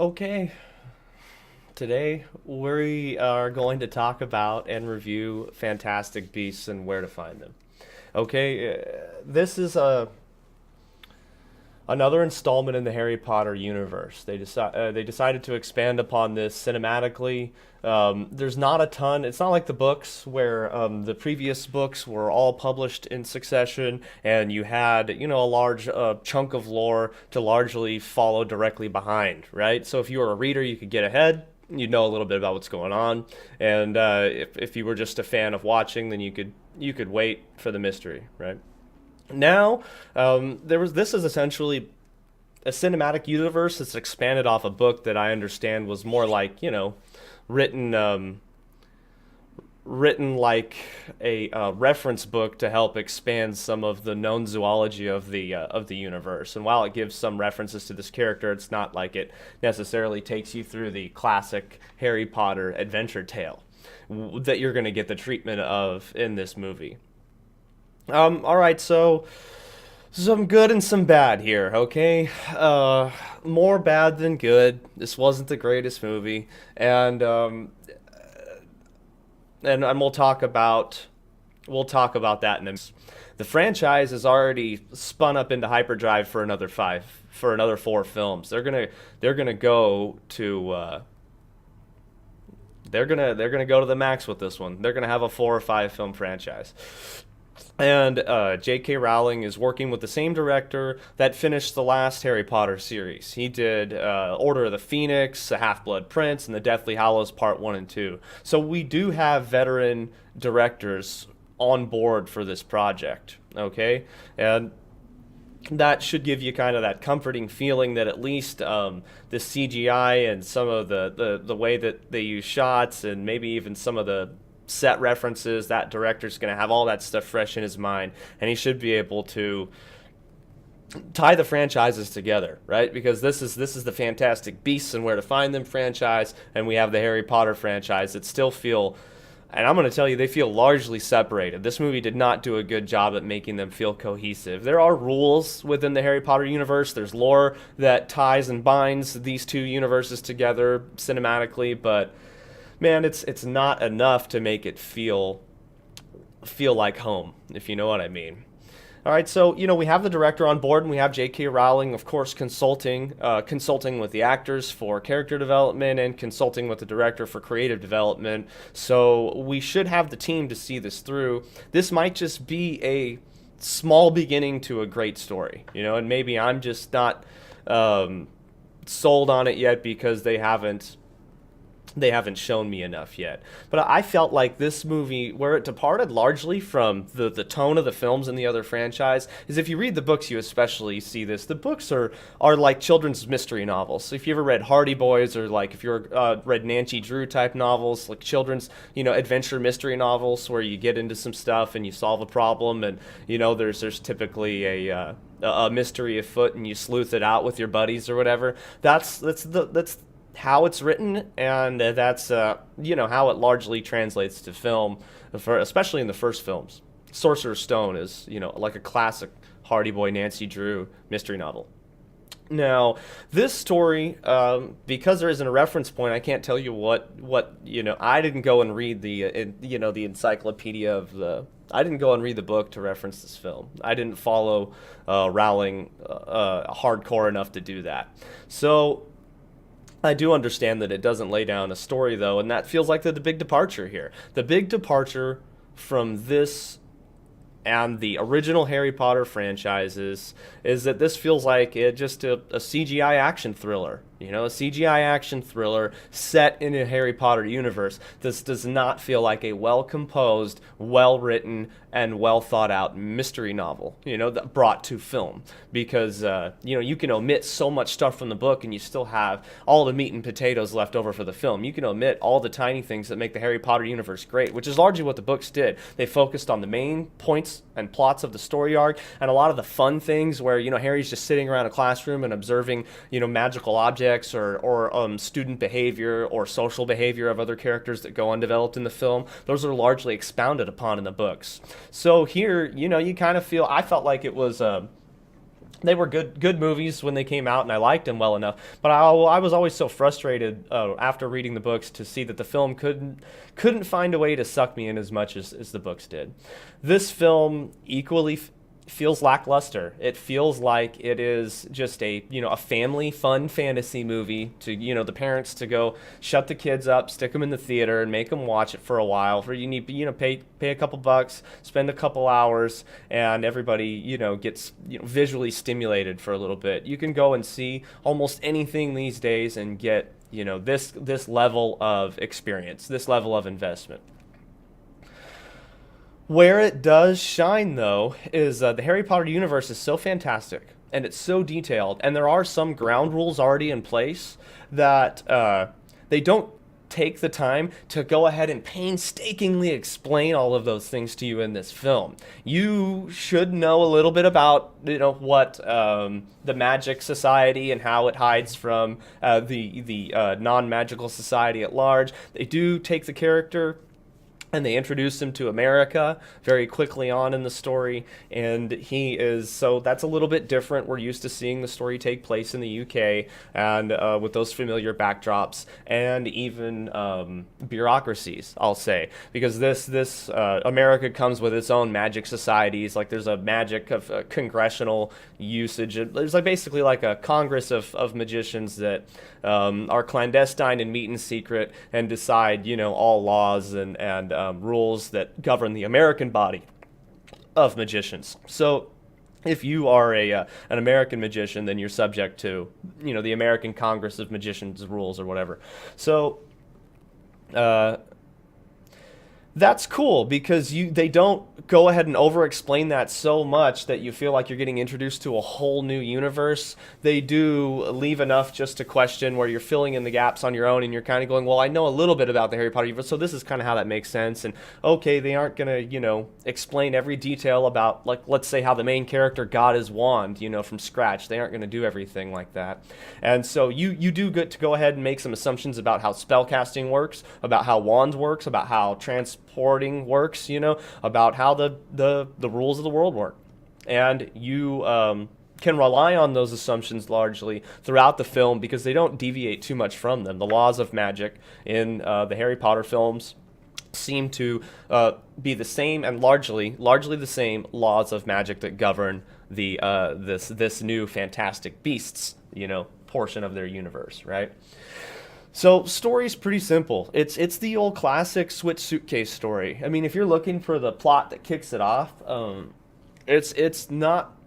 Okay, today we are going to talk about and review Fantastic Beasts and where to find them. Okay, this is another installment in the Harry Potter universe. They decided to expand upon this cinematically. There's not a ton. It's not like the books where the previous books were all published in succession, and you had a large chunk of lore to largely follow directly behind, right? So if you were a reader, you could get ahead. You'd know a little bit about what's going on, and if you were just a fan of watching, then you could wait for the mystery, right? Now, this is essentially a cinematic universe that's expanded off a book that I understand was more like written written like a reference book to help expand some of the known zoology of the universe. And while it gives some references to this character, it's not like it necessarily takes you through the classic Harry Potter adventure tale that you're going to get the treatment of in this movie. All right, so some good and some bad here, okay? More bad than good. This wasn't the greatest movie, and we'll talk about that in a minute. The franchise is already spun up into hyperdrive for another four films. They're gonna go to they're gonna go to the max with this one. They're gonna have a 4 or 5 film franchise. And J.K. Rowling is working with the same director that finished the last Harry Potter series. He did Order of the Phoenix, The Half-Blood Prince, and The Deathly Hallows Part 1 and 2. So we do have veteran directors on board for this project, okay? And that should give you kind of that comforting feeling that at least the CGI and some of the way that they use shots and maybe even some of the set references, that director's going to have all that stuff fresh in his mind, and he should be able to tie the franchises together, right? Because this is the Fantastic Beasts and Where to Find Them franchise, and we have the Harry Potter franchise that still feel, and I'm going to tell you, they feel largely separated. This movie did not do a good job at making them feel cohesive. There are rules within the Harry Potter universe. There's lore that ties and binds these two universes together cinematically, but man, it's not enough to make it feel like home, if you know what I mean. All right, so we have the director on board, and we have J.K. Rowling, of course, consulting with the actors for character development and consulting with the director for creative development. So we should have the team to see this through. This might just be a small beginning to a great story, and maybe I'm just not sold on it yet because they haven't shown me enough yet. But I felt like this movie, where it departed largely from the tone of the films in the other franchise, is if you read the books, you especially see this. The books are like children's mystery novels. So if you ever read Hardy Boys, or like if you're read Nancy Drew type novels, like children's adventure mystery novels where you get into some stuff and you solve a problem, and there's typically a mystery afoot and you sleuth it out with your buddies or whatever. That's how it's written, and that's how it largely translates to film, especially in the first films. Sorcerer's Stone is like a classic Hardy Boy Nancy Drew mystery novel. Now, this story, because there isn't a reference point, I can't tell you what I didn't go and read the encyclopedia of the. I didn't go and read the book to reference this film. I didn't follow Rowling hardcore enough to do that. So I do understand that it doesn't lay down a story, though, and that feels like the big departure here. The big departure from this and the original Harry Potter franchises is that this feels like just a CGI action thriller. A CGI action thriller set in a Harry Potter universe. This does not feel like a well-composed, well-written, and well-thought-out mystery novel, that brought to film. Because, you can omit so much stuff from the book and you still have all the meat and potatoes left over for the film. You can omit all the tiny things that make the Harry Potter universe great, which is largely what the books did. They focused on the main points and plots of the story arc, and a lot of the fun things where, Harry's just sitting around a classroom and observing, magical objects or student behavior or social behavior of other characters that go undeveloped in the film. Those are largely expounded upon in the books. So here, you kind of feel, I felt like it was They were good movies when they came out, and I liked them well enough. But I was always so frustrated after reading the books to see that the film couldn't find a way to suck me in as much as the books did. This film equally feels lackluster. It feels like it is just a family fun fantasy movie to the parents to go shut the kids up, stick them in the theater, and make them watch it for a while. For you need pay a couple bucks, spend a couple hours, and everybody gets visually stimulated for a little bit. You can go and see almost anything these days and get this level of experience, this level of investment. Where it does shine, though, is the Harry Potter universe is so fantastic and it's so detailed, and there are some ground rules already in place that they don't take the time to go ahead and painstakingly explain all of those things to you in this film. You should know a little bit about what the Magic Society and how it hides from the non-magical society at large. They do take the character and they introduce him to America very quickly on in the story, and so that's a little bit different. We're used to seeing the story take place in the UK, and with those familiar backdrops, and even bureaucracies, I'll say, because this America comes with its own magic societies. Like there's a magic of congressional usage. There's basically like a congress of magicians that are clandestine and meet in secret and decide all laws and rules that govern the American body of magicians. So if you are an American magician, then you're subject to the American Congress of Magicians rules or whatever. So that's cool because they don't go ahead and over-explain that so much that you feel like you're getting introduced to a whole new universe. They do leave enough just to question where you're filling in the gaps on your own, and you're kind of going, well, I know a little bit about the Harry Potter universe, so this is kind of how that makes sense. And okay, they aren't going to, explain every detail about, like, let's say how the main character got his wand, from scratch. They aren't going to do everything like that. And so you do get to go ahead and make some assumptions about how spellcasting works, about how wands works, about how transporting works, about how the rules of the world work. And you can rely on those assumptions largely throughout the film because they don't deviate too much from them. The laws of magic in the Harry Potter films seem to be the same, and largely the same laws of magic that govern the this new Fantastic Beasts portion of their universe, right? So story's pretty simple. It's the old classic switch suitcase story. I mean, if you're looking for the plot that kicks it off, it's not.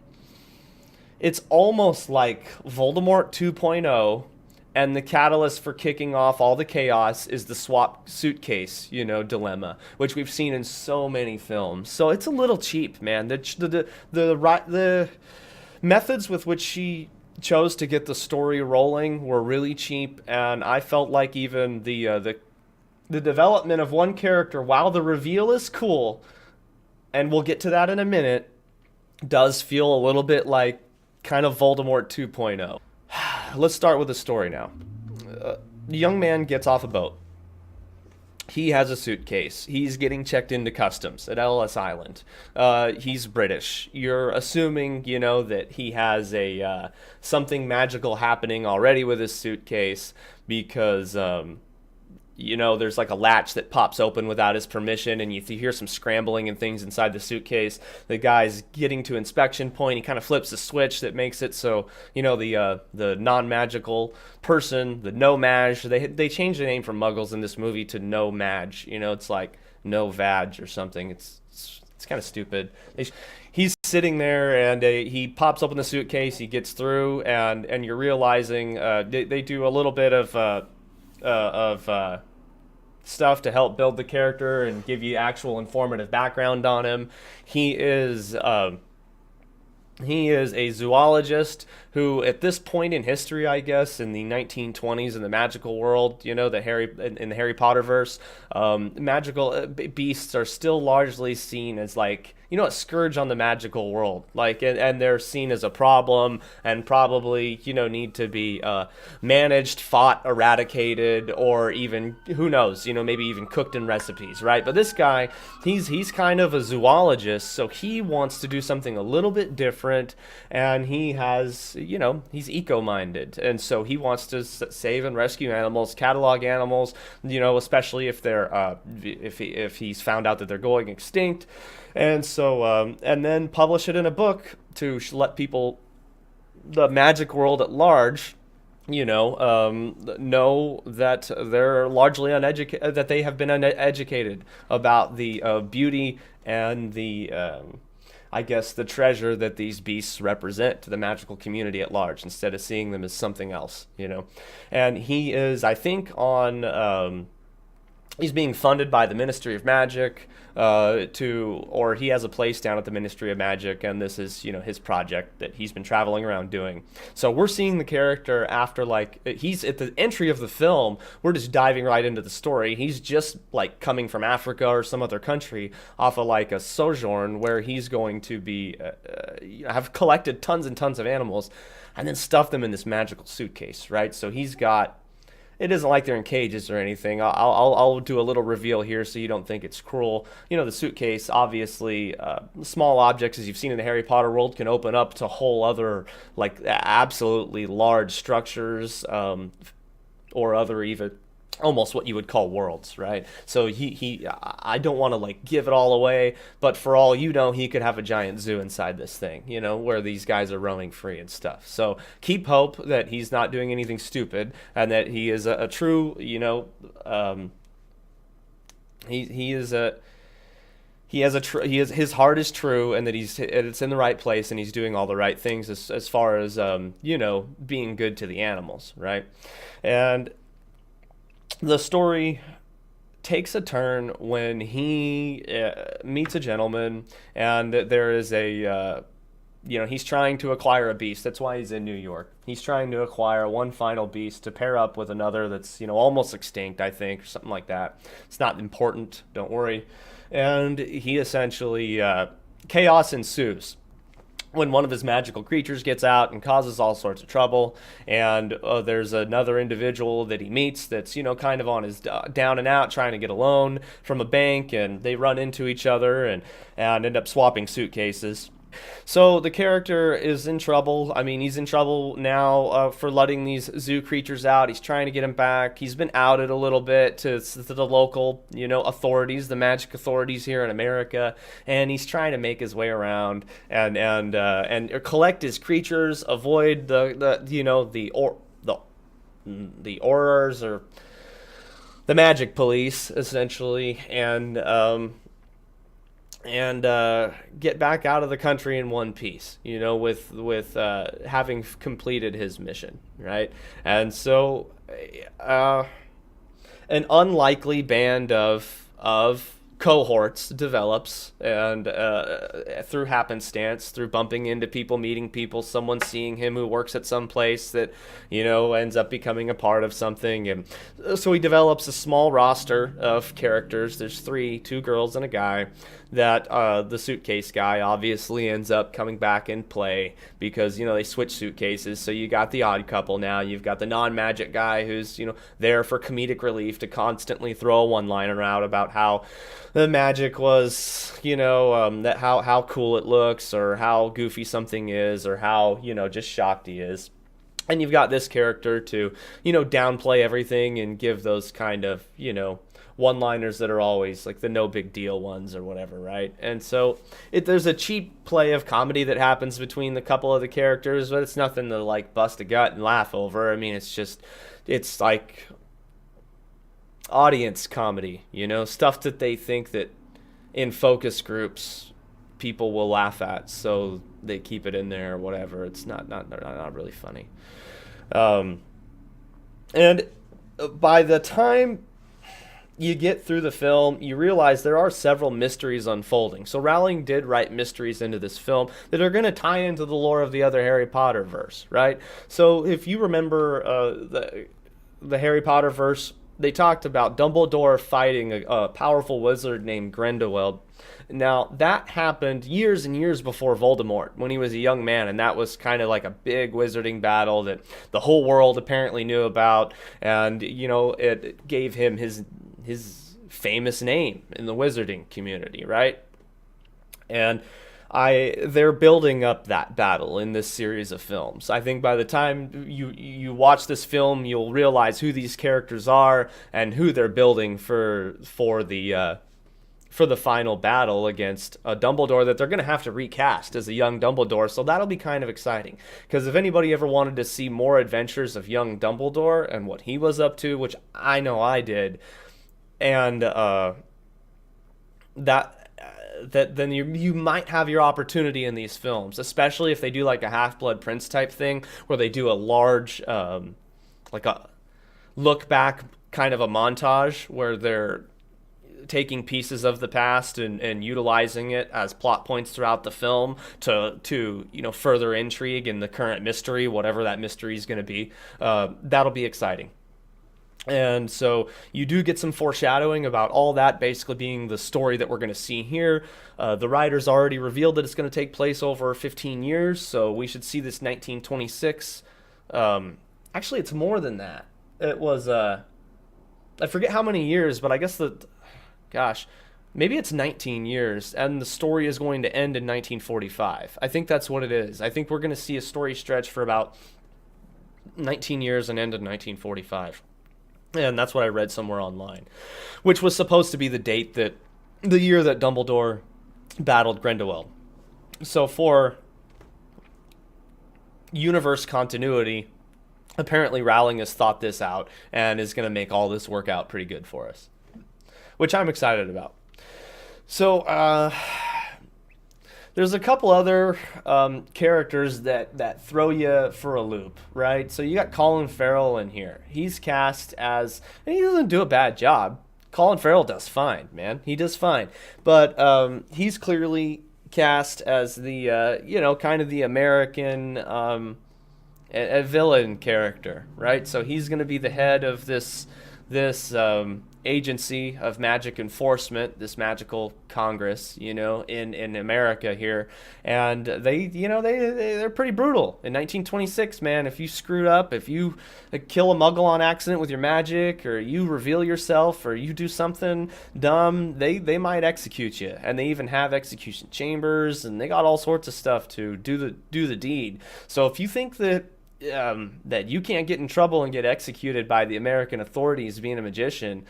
It's almost like Voldemort 2.0, and the catalyst for kicking off all the chaos is the swap suitcase, dilemma, which we've seen in so many films. So it's a little cheap, man. The methods with which she chose to get the story rolling were really cheap, and I felt like even the development of one character, while the reveal is cool, and we'll get to that in a minute, does feel a little bit like kind of Voldemort 2.0. Let's start with the story now. The young man gets off a boat. He has a suitcase. He's getting checked into customs at Ellis Island. He's British. You're assuming, that he has a something magical happening already with his suitcase because, there's like a latch that pops open without his permission, and you hear some scrambling and things inside the suitcase. The guy's getting to inspection point. He kind of flips a switch that makes it so, the non-magical person, the no-mage, they changed the name for muggles in this movie to no-mage. It's like no-vag or something. It's kind of stupid. He's sitting there, and he pops open the suitcase. He gets through, and you're realizing they do a little bit of stuff to help build the character and give you actual informative background on him. He is a zoologist who, at this point in history, I guess, in the 1920s in the magical world, in the Harry Potter verse, magical beasts are still largely seen as like, a scourge on the magical world, like, and they're seen as a problem and probably, need to be managed, fought, eradicated, or even, who knows, maybe even cooked in recipes, right? But this guy, he's kind of a zoologist, so he wants to do something a little bit different, and he has, he's eco-minded, and so he wants to save and rescue animals, catalog animals, especially if they're if he's found out that they're going extinct, and so and then publish it in a book to let people, the magic world at large, know that they're largely uneducated, that they have been uneducated about the beauty and the I guess the treasure that these beasts represent to the magical community at large, instead of seeing them as something else, And he is, I think, on he's being funded by the Ministry of Magic, or he has a place down at the Ministry of Magic, and this is, his project that he's been traveling around doing. So we're seeing the character after, he's at the entry of the film, we're just diving right into the story. He's just, coming from Africa or some other country off of, a sojourn where he's going to be, have collected tons and tons of animals and then stuffed them in this magical suitcase, right? So he's got, it isn't like they're in cages or anything. I'll do a little reveal here so you don't think it's cruel. The suitcase, obviously, small objects, as you've seen in the Harry Potter world, can open up to whole other, absolutely large structures, or other even almost what you would call worlds, right? So I don't want to give it all away, but for all he could have a giant zoo inside this thing, where these guys are roaming free and stuff. So keep hope that he's not doing anything stupid, and that he is a true, his heart is true, and that it's in the right place, and he's doing all the right things as far as being good to the animals, right? And the story takes a turn when he meets a gentleman, and there is he's trying to acquire a beast. That's why he's in New York. He's trying to acquire one final beast to pair up with another that's, almost extinct, I think, or something like that. It's not important, don't worry. And he essentially, chaos ensues when one of his magical creatures gets out and causes all sorts of trouble, and there's another individual that he meets that's, kind of on his down and out, trying to get a loan from a bank, and they run into each other and end up swapping suitcases. So the character is in trouble. I mean, he's in trouble now for letting these zoo creatures out. He's trying to get them back. He's been outed a little bit to the local, authorities, the magic authorities here in America, and he's trying to make his way around and collect his creatures, avoid the Aurors, or the magic police, essentially, and get back out of the country in one piece, with having completed his mission, right? And so an unlikely band of cohorts develops, and through happenstance, through bumping into people, meeting people, someone seeing him who works at some place that ends up becoming a part of something, and so he develops a small roster of characters. There's two girls and a guy, that the suitcase guy obviously ends up coming back in play because they switch suitcases. So you got the odd couple now. You've got the non-magic guy who's there for comedic relief to constantly throw a one-liner out about how the magic was, that how cool it looks, or how goofy something is, or how just shocked he is. And you've got this character to downplay everything and give those kind of one-liners that are always the no big deal ones or whatever, right? And so there's a cheap play of comedy that happens between the couple of the characters, but it's nothing to bust a gut and laugh over. I mean, it's audience comedy, stuff that they think that in focus groups people will laugh at, so they keep it in there or whatever. It's not really funny. And by the time you get through the film, you realize there are several mysteries unfolding. So Rowling did write mysteries into this film that are going to tie into the lore of the other Harry Potter verse, right? So if you remember the Harry Potter verse, they talked about Dumbledore fighting a powerful wizard named Grindelwald. Now, that happened years and years before Voldemort, when he was a young man, and that was kind of like a big wizarding battle that the whole world apparently knew about, and, you know, it gave him his famous name in the wizarding community, right? And they're building up that battle in this series of films. I think by the time you watch this film, you'll realize who these characters are and who they're building for the final battle against a Dumbledore that they're going to have to recast as a young Dumbledore. So that'll be kind of exciting, because if anybody ever wanted to see more adventures of young Dumbledore and what he was up to, which I know I did, and then you might have your opportunity in these films, especially if they do like a Half-Blood Prince type thing, where they do a large like a look back kind of a montage where they're taking pieces of the past and utilizing it as plot points throughout the film to you know, further intrigue in the current mystery, whatever that mystery is going to be. That'll be exciting. And so you do get some foreshadowing about all that basically being the story that we're going to see here. The writers already revealed that it's going to take place over 15 years, so we should see this 1926. Actually, it's more than that. It was, I forget how many years, but I guess maybe it's 19 years, and the story is going to end in 1945. I think that's what it is. I think we're going to see a story stretch for about 19 years and end in 1945. And that's what I read somewhere online, which was supposed to be the year that Dumbledore battled Grindelwald. So for universe continuity, apparently Rowling has thought this out and is going to make all this work out pretty good for us, which I'm excited about. So there's a couple other characters that throw you for a loop, right? So you got Colin Farrell in here. He's cast as, and he doesn't do a bad job. Colin Farrell does fine, man. He does fine. But he's clearly cast as the, you know, kind of the American a villain character, right? So he's going to be the head of this agency of magic enforcement, this magical Congress, you know, in America here, and they're pretty brutal. In 1926, man, if you screwed up, if you kill a Muggle on accident with your magic, or you reveal yourself, or you do something dumb, they might execute you, and they even have execution chambers, and they got all sorts of stuff to do the deed. So if you think that you can't get in trouble and get executed by the American authorities being a magician,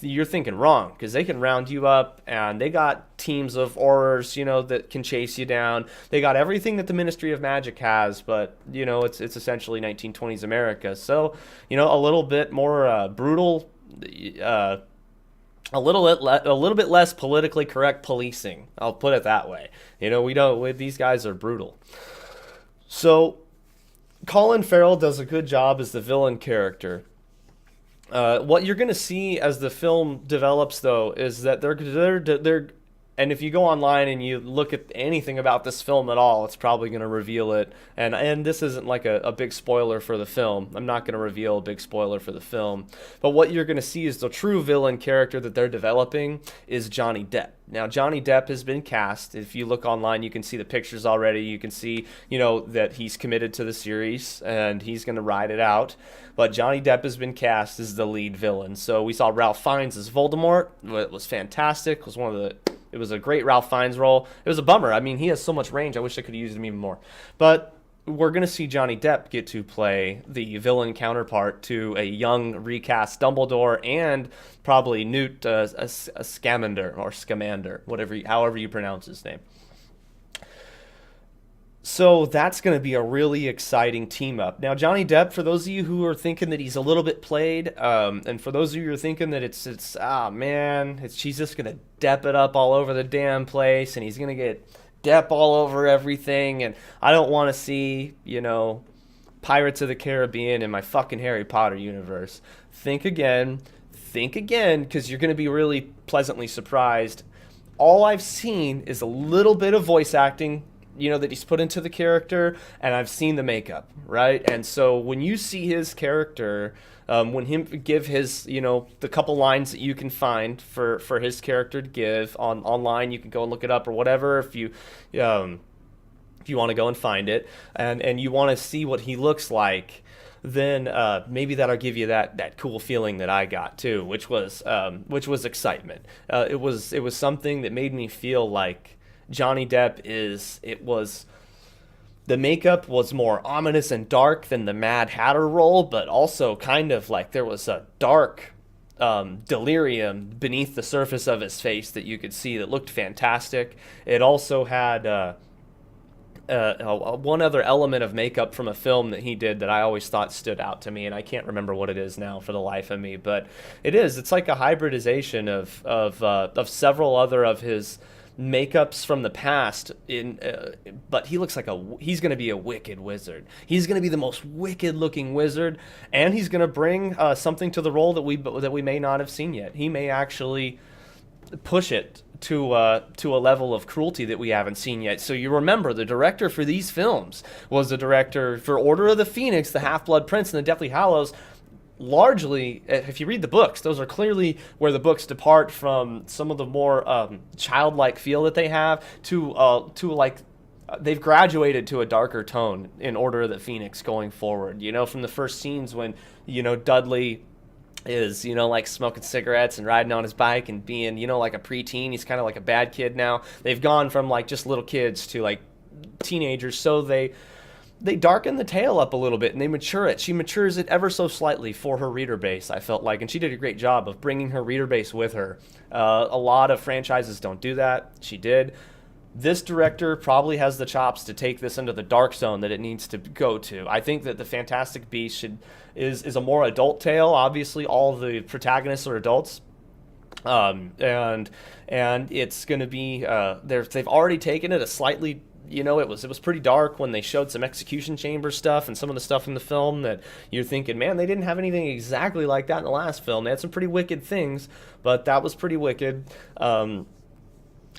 you're thinking wrong, because they can round you up, and they got teams of Aurors, you know, that can chase you down. They got everything that the Ministry of Magic has, but, you know, it's essentially 1920s America. So, you know, a little bit more brutal, a little bit less politically correct policing. I'll put it that way. You know, these guys are brutal. So Colin Farrell does a good job as the villain character. What you're going to see as the film develops, though, is that they're and if you go online and you look at anything about this film at all, it's probably going to reveal it. And this isn't like a big spoiler for the film. I'm not going to reveal a big spoiler for the film. But what you're going to see is the true villain character that they're developing is Johnny Depp. Now, Johnny Depp has been cast. If you look online, you can see the pictures already. You can see, you know, that he's committed to the series and he's going to ride it out. But Johnny Depp has been cast as the lead villain. So we saw Ralph Fiennes as Voldemort. It was fantastic. It was a great Ralph Fiennes role. It was a bummer. I mean, he has so much range. I wish I could have used him even more. But we're going to see Johnny Depp get to play the villain counterpart to a young recast Dumbledore and probably Newt Scamander or Scamander, however you pronounce his name. So that's going to be a really exciting team up. Now, Johnny Depp, for those of you who are thinking that he's a little bit played, and for those of you who are thinking that she's just going to Depp it up all over the damn place, and he's going to get Depp all over everything, and I don't want to see, you know, Pirates of the Caribbean in my fucking Harry Potter universe. Think again, because you're going to be really pleasantly surprised. All I've seen is a little bit of voice acting that he's put into the character, and I've seen the makeup, right? And so when you see his character, when him give his, the couple lines that you can find for his character to give online, you can go and look it up or whatever if you want to go and find it, and you want to see what he looks like, then maybe that'll give you that cool feeling that I got too, which was excitement. It was something that made me feel like Johnny Depp the makeup was more ominous and dark than the Mad Hatter role, but also kind of like there was a dark delirium beneath the surface of his face that you could see that looked fantastic. It also had one other element of makeup from a film that he did that I always thought stood out to me, and I can't remember what it is now for the life of me, but it's like a hybridization of several other of his makeups from the past but he looks like he's going to be a wicked wizard. He's going to be the most wicked looking wizard, and he's going to bring something to the role that we may not have seen yet. He may actually push it to a level of cruelty that we haven't seen yet. So you remember, the director for these films was the director for Order of the Phoenix, The Half-Blood Prince, and The Deathly Hallows. Largely, if you read the books, those are clearly where the books depart from some of the more childlike feel that they have to like they've graduated to a darker tone in Order of the Phoenix going forward. From the first scenes when Dudley is like smoking cigarettes and riding on his bike and being like a preteen. He's kind of like a bad kid now. They've gone from like just little kids to like teenagers, so they darken the tale up a little bit and they mature it. She matures it ever so slightly for her reader base, I felt like, and she did a great job of bringing her reader base with her. A lot of franchises don't do that. She did. This director probably has the chops to take this into the dark zone that it needs to go to. I think that the Fantastic Beasts is a more adult tale. Obviously, all the protagonists are adults, and it's going to be they've already taken it a slightly. It was pretty dark when they showed some execution chamber stuff and some of the stuff in the film that you're thinking, man, they didn't have anything exactly like that in the last film. They had some pretty wicked things, but that was pretty wicked.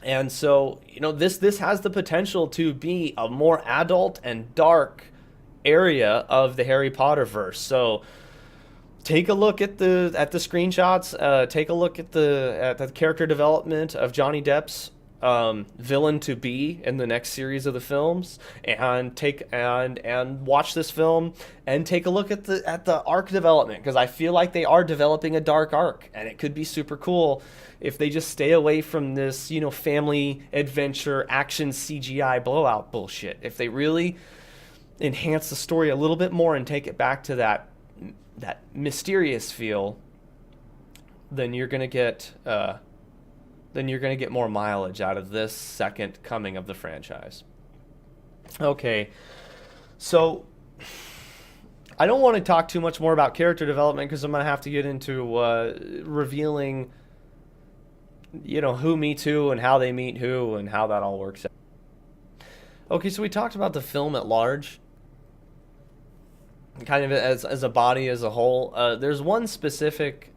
And so, this has the potential to be a more adult and dark area of the Harry Potter verse. So take a look at the screenshots. Take a look at the character development of Johnny Depp's villain to be in the next series of the films, and watch this film and take a look at the arc development, because I feel like they are developing a dark arc, and it could be super cool if they just stay away from this family adventure action CGI blowout bullshit. If they really enhance the story a little bit more and take it back to that mysterious feel, then you're gonna get more mileage out of this second coming of the franchise. Okay, so I don't want to talk too much more about character development because I'm going to have to get into revealing, who meets who and how they meet who and how that all works out. Okay, so we talked about the film at large, kind of as a body, as a whole. There's one specific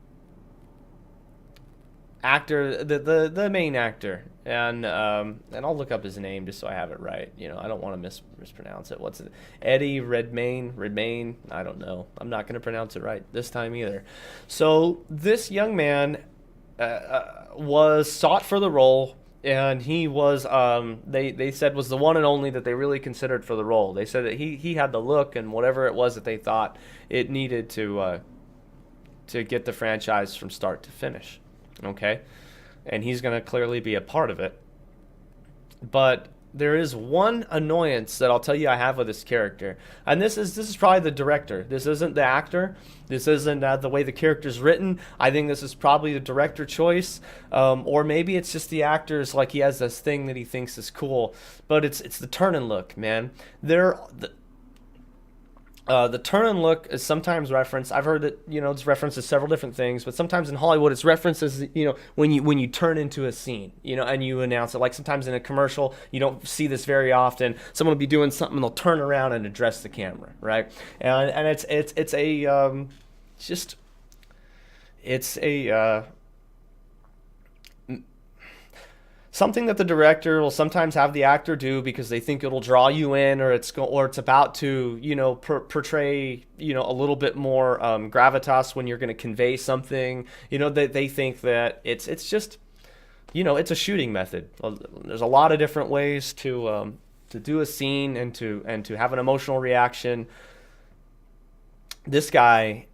actor, the main actor, and I'll look up his name just so I have it right. I don't want to mispronounce it. What's it? Eddie Redmayne? I don't know. I'm not going to pronounce it right this time either. So this young man was sought for the role, and he was they said was the one and only that they really considered for the role. They said that he had the look and whatever it was that they thought it needed to get the franchise from start to finish. Okay, and he's going to clearly be a part of it. But there is one annoyance that I'll tell you I have with this character, and this is probably the director. This isn't the actor. This isn't the way the character's written. I think this is probably the director choice, or maybe it's just the actor's, like, he has this thing that he thinks is cool. But it's the turn and look, man. The turn and look is sometimes referenced. I've heard that it's referenced as several different things, but sometimes in Hollywood it's referenced as when you turn into a scene, and you announce it. Like sometimes in a commercial, you don't see this very often. Someone will be doing something and they'll turn around and address the camera, right? And it's something that the director will sometimes have the actor do because they think it'll draw you in, or it's about to, portray, a little bit more gravitas when you're going to convey something. They think that it's just, it's a shooting method. There's a lot of different ways to do a scene and to have an emotional reaction. This guy,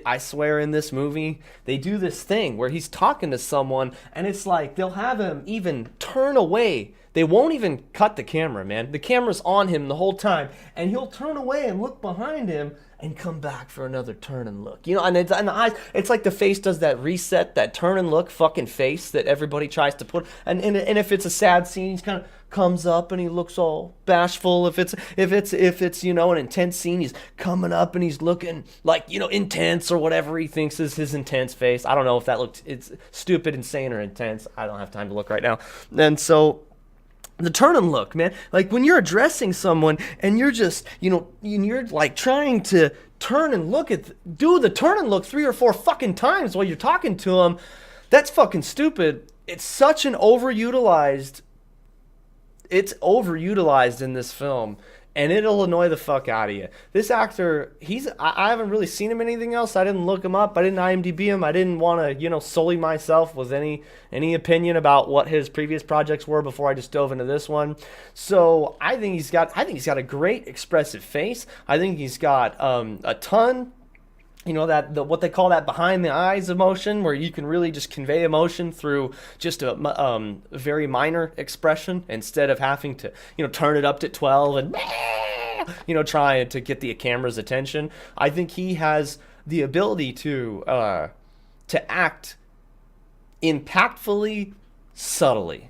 I swear in this movie, they do this thing where he's talking to someone and it's like they'll have him even turn away. They won't even cut the camera, man. The camera's on him the whole time, and he'll turn away and look behind him and come back for another turn and look. And the eyes, it's like the face does that reset, that turn and look fucking face that everybody tries to put. And if it's a sad scene, he's kind of comes up and he looks all bashful. If it's an intense scene, he's coming up and he's looking like, intense, or whatever he thinks is his intense face. I don't know if it's stupid, insane, or intense. I don't have time to look right now. And so the turn and look, man, like when you're addressing someone and you're just, you're like trying to turn and look do the turn and look 3 or 4 fucking times while you're talking to them. That's fucking stupid. It's such an overutilized in this film, and it'll annoy the fuck out of you. This actor, I haven't really seen him in anything else. I didn't look him up. I didn't IMDb him. I didn't want to, sully myself with any opinion about what his previous projects were before I just dove into this one. So I think he's got a great expressive face. I think he's got a ton, what they call that behind the eyes emotion, where you can really just convey emotion through just a very minor expression instead of having to, turn it up to 12 and, trying to get the camera's attention. I think he has the ability to act impactfully, subtly,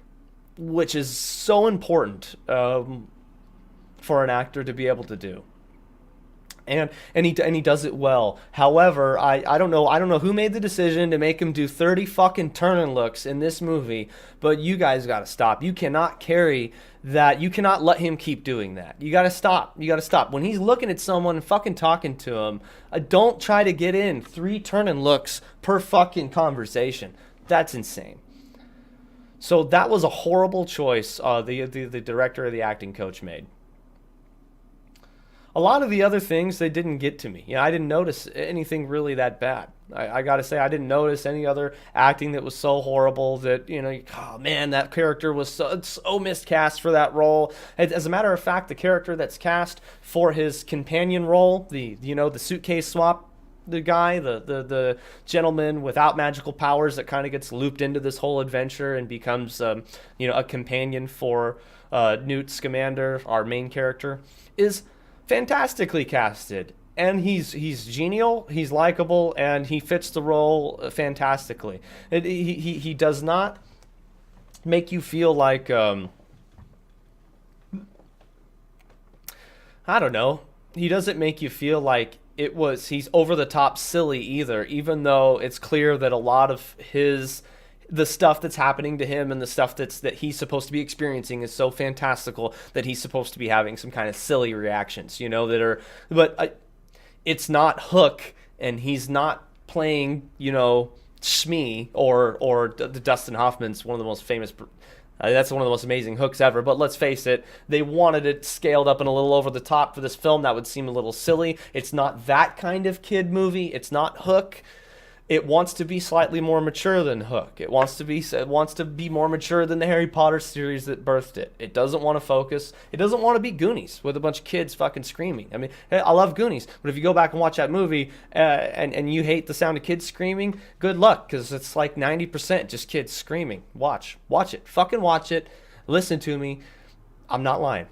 which is so important for an actor to be able to do. And he does it well. However, I don't know who made the decision to make him do 30 fucking turn and looks in this movie, but you guys got to stop. You cannot carry that. You cannot let him keep doing that. You got to stop. When he's looking at someone and fucking talking to him, don't try to get in 3 turn and looks per fucking conversation. That's insane. So that was a horrible choice the director or the acting coach made. A lot of the other things, they didn't get to me. I didn't notice anything really that bad. I got to say, I didn't notice any other acting that was so horrible that, oh man, that character was so miscast for that role. As a matter of fact, the character that's cast for his companion role, the suitcase swap, the guy, the gentleman without magical powers that kind of gets looped into this whole adventure and becomes, a companion for Newt Scamander, our main character, is fantastically casted, and he's genial, he's likable, and he fits the role fantastically. He does not make you feel like I don't know. He doesn't make you feel like he's over the top silly either, even though it's clear that a lot of the stuff that's happening to him and the stuff that he's supposed to be experiencing is so fantastical that he's supposed to be having some kind of silly reactions, it's not Hook, and he's not playing, Shmi or the Dustin Hoffman's one of the most famous. That's one of the most amazing hooks ever. But let's face it, they wanted it scaled up and a little over the top for this film. That would seem a little silly. It's not that kind of kid movie. It's not Hook. It wants to be slightly more mature than Hook. It wants to be more mature than the Harry Potter series that birthed it. It doesn't want to focus. It doesn't want to be Goonies with a bunch of kids fucking screaming. I mean, I love Goonies, but if you go back and watch that movie and you hate the sound of kids screaming, good luck, because it's like 90% just kids screaming. Watch it. Fucking watch it. Listen to me. I'm not lying.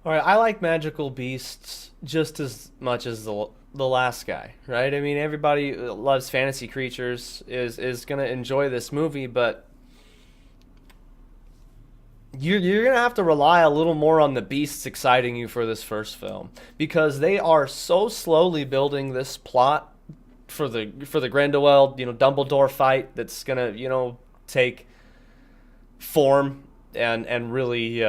All right, I like magical beasts just as much as the last guy, right? I mean, everybody who loves fantasy creatures is going to enjoy this movie, but you're going to have to rely a little more on the beasts exciting you for this first film, because they are so slowly building this plot for the Grindelwald, Dumbledore fight that's going to, take form and really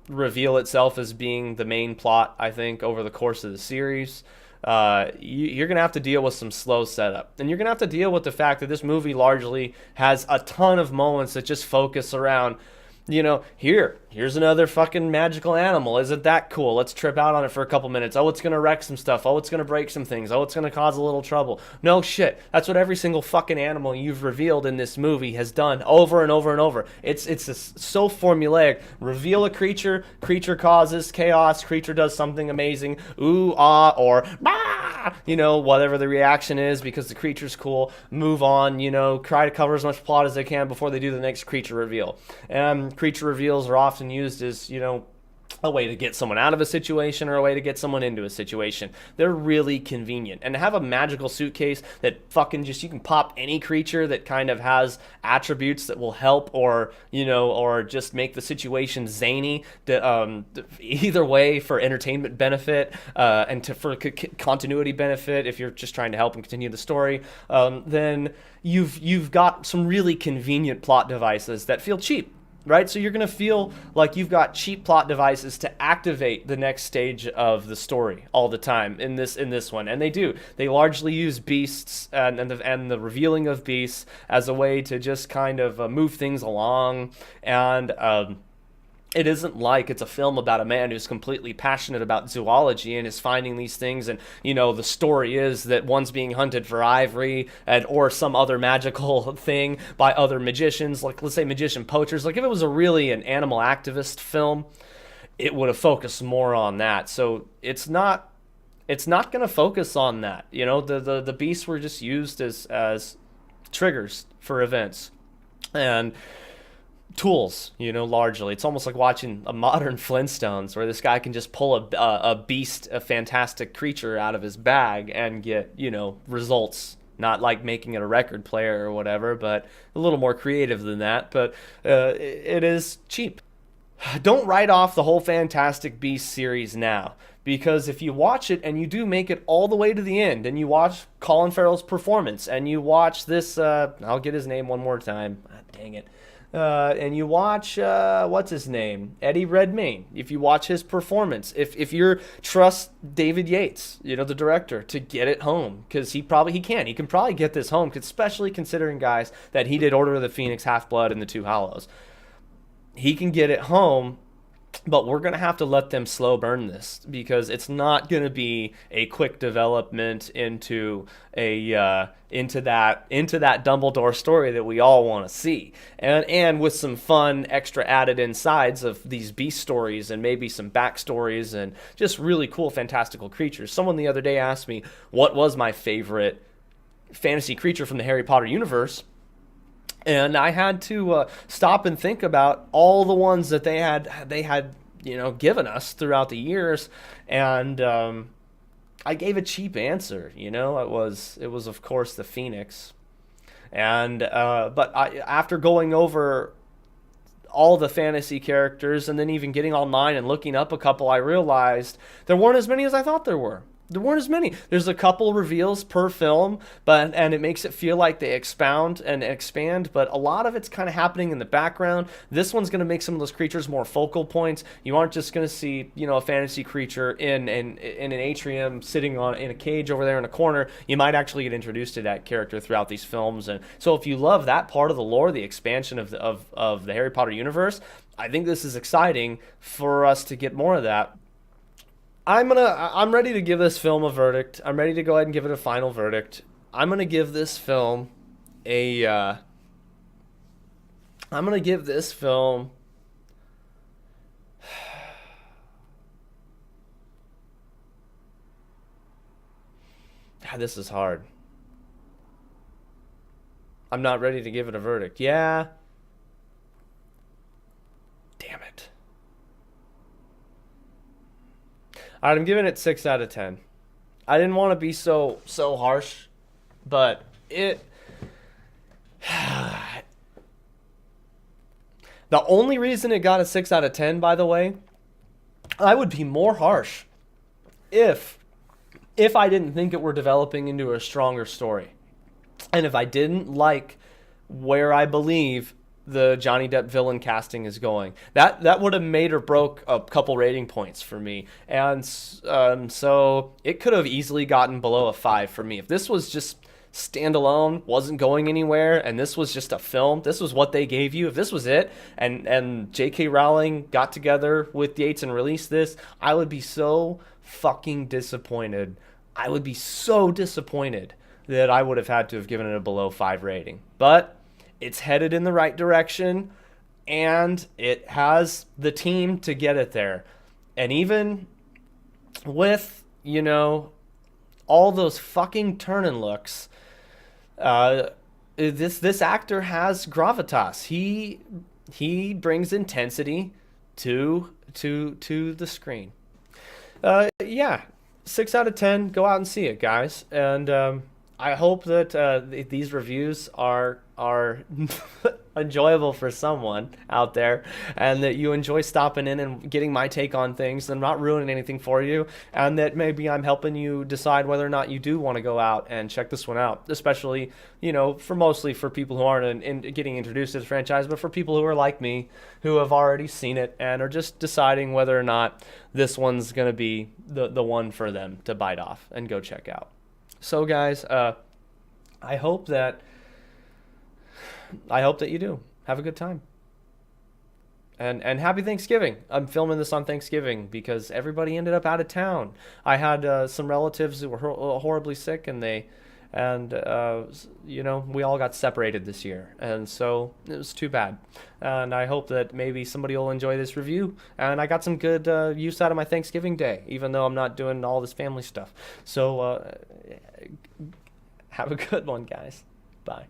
reveal itself as being the main plot, I think, over the course of the series. you're going to have to deal with some slow setup. And you're going to have to deal with the fact that this movie largely has a ton of moments that just focus around, here's another fucking magical animal. Isn't that cool? Let's trip out on it for a couple minutes. Oh, it's going to wreck some stuff. Oh, it's going to break some things. Oh, it's going to cause a little trouble. No shit. That's what every single fucking animal you've revealed in this movie has done over and over and over. It's so formulaic. Reveal a creature causes chaos, creature does something amazing, ooh, ah, or bah, whatever the reaction is because the creature's cool. Move on, try to cover as much plot as they can before they do the next creature reveal. Creature reveals are often used as, a way to get someone out of a situation or a way to get someone into a situation. They're really convenient. And to have a magical suitcase that fucking you can pop any creature that kind of has attributes that will help or just make the situation zany, either way for entertainment benefit and for continuity benefit if you're just trying to help and continue the story, then you've got some really convenient plot devices that feel cheap. Right? So you're going to feel like you've got cheap plot devices to activate the next stage of the story all the time in this one. And they do. They largely use beasts and the revealing of beasts as a way to just kind of move things along. And it isn't like it's a film about a man who's completely passionate about zoology and is finding these things, and the story is that one's being hunted for ivory or some other magical thing by other magicians, like let's say magician poachers. Like if it was an animal activist film, it would have focused more on that. So it's not going to focus on that. The beasts were just used as triggers for events and tools, largely. It's almost like watching a modern Flintstones where this guy can just pull a beast, a fantastic creature out of his bag and get, results. Not like making it a record player or whatever, but a little more creative than that. But it is cheap. Don't write off the whole Fantastic Beasts series now, because if you watch it and you do make it all the way to the end and you watch Colin Farrell's performance and you watch this, I'll get his name one more time. Dang it. And you watch, what's his name? Eddie Redmayne. If you watch his performance, if you trust David Yates, the director, to get it home, because he can probably get this home, especially considering, guys, that he did Order of the Phoenix, Half-Blood, and The Two Hallows. He can get it home, but we're going to have to let them slow burn this, because it's not going to be a quick development into that Dumbledore story that we all want to see. And with some fun extra added insides of these beast stories and maybe some backstories and just really cool fantastical creatures. Someone the other day asked me what was my favorite fantasy creature from the Harry Potter universe. And I had to stop and think about all the ones that they had given us throughout the years, and I gave a cheap answer. It was of course the Phoenix, and but after going over all the fantasy characters and then even getting online and looking up a couple, I realized there weren't as many as I thought there were. There weren't as many. There's a couple reveals per film, and it makes it feel like they expound and expand, but a lot of it's kind of happening in the background. This one's going to make some of those creatures more focal points. You aren't just going to see, a fantasy creature in an atrium sitting in a cage over there in a corner. You might actually get introduced to that character throughout these films. And so if you love that part of the lore, the expansion of the Harry Potter universe, I think this is exciting for us to get more of that. I'm ready to give this film a verdict. I'm ready to go ahead and give it a final verdict. I'm going to give this film I'm going to give this film God, this is hard. I'm not ready to give it a verdict. Yeah. Damn it. All right, I'm giving it 6 out of 10. I didn't want to be so harsh, but the only reason it got a 6 out of 10, by the way, I would be more harsh if I didn't think it were developing into a stronger story. And if I didn't like where I believe the Johnny Depp villain casting is going. That would have made or broke a couple rating points for me, and so it could have easily gotten below a 5 for me if this was just standalone, wasn't going anywhere, and this was just a film. This was what they gave you. If this was it, and J.K. Rowling got together with Yates and released this, I would be so fucking disappointed. I would be so disappointed that I would have had to have given it a below 5 rating. But it's headed in the right direction, and it has the team to get it there. And even with, all those fucking turn-and looks, this actor has gravitas. He brings intensity to the screen. Yeah, 6 out of 10. Go out and see it, guys. And I hope that these reviews are enjoyable for someone out there, and that you enjoy stopping in and getting my take on things and not ruining anything for you, and that maybe I'm helping you decide whether or not you do want to go out and check this one out, especially, mostly for people who aren't getting introduced to the franchise, but for people who are like me, who have already seen it and are just deciding whether or not this one's going to be the one for them to bite off and go check out. So guys, I hope that you do have a good time, and happy Thanksgiving. I'm filming this on Thanksgiving because everybody ended up out of town. I had some relatives who were horribly sick, and we all got separated this year, and so it was too bad. And I hope that maybe somebody will enjoy this review, and I got some good use out of my Thanksgiving day, even though I'm not doing all this family stuff. So have a good one, guys. Bye.